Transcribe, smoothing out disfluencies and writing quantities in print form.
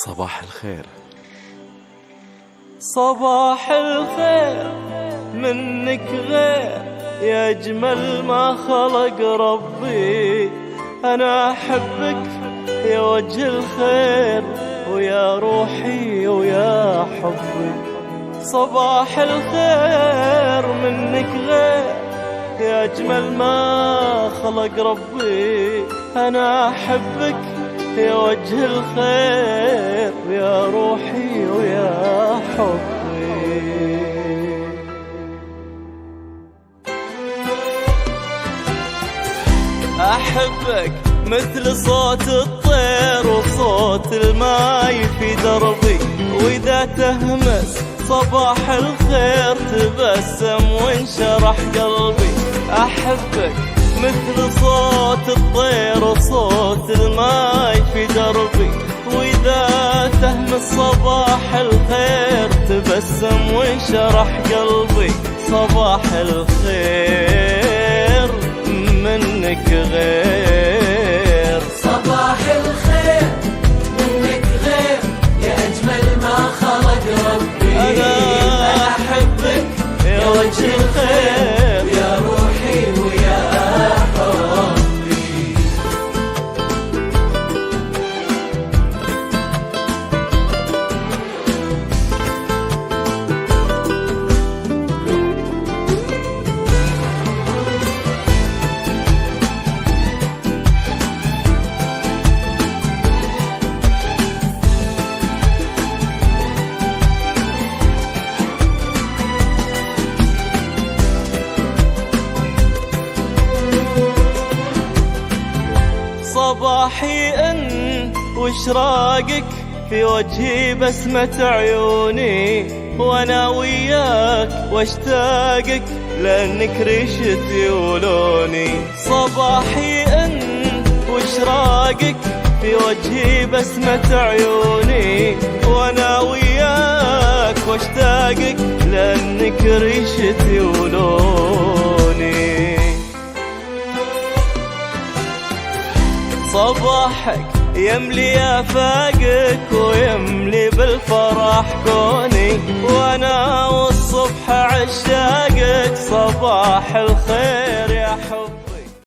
صباح الخير. صباح الخير منك غير يا أجمل ما خلق ربي. أنا أحبك يا وجه الخير ويا روحي ويا حبي. صباح الخير منك غير يا أجمل ما خلق ربي. أنا أحبك يا وجه الخير يا روحي ويا حبي. أحبك مثل صوت الطير وصوت الماي في دربي، وإذا تهمس صباح الخير تبسم وانشرح قلبي. أحبك مثل صوت الطير وصوت الماي في دربي، وإذا تهمس صباح الخير تبسم وانشرح قلبي. صباح الخير منك غير. صباح الخير منك غير يا أجمل ما خلق ربي. أنا أحبك يا وجه الخير يا روحي ويا حبي. صباحي أن واشراقك في وجهي بسمة عيوني، وأنا وياك واشتاقك لأنك ريشتي ولوني. صباحي أن واشراقك في وجهي بسمة عيوني، وأنا وياك واشتاقك لأنك ريشتي ولوني. صباحك يملي آفاقك ويملي بالفرح كوني، وأنا والصبح عشاقك. صباح الخير يا حب.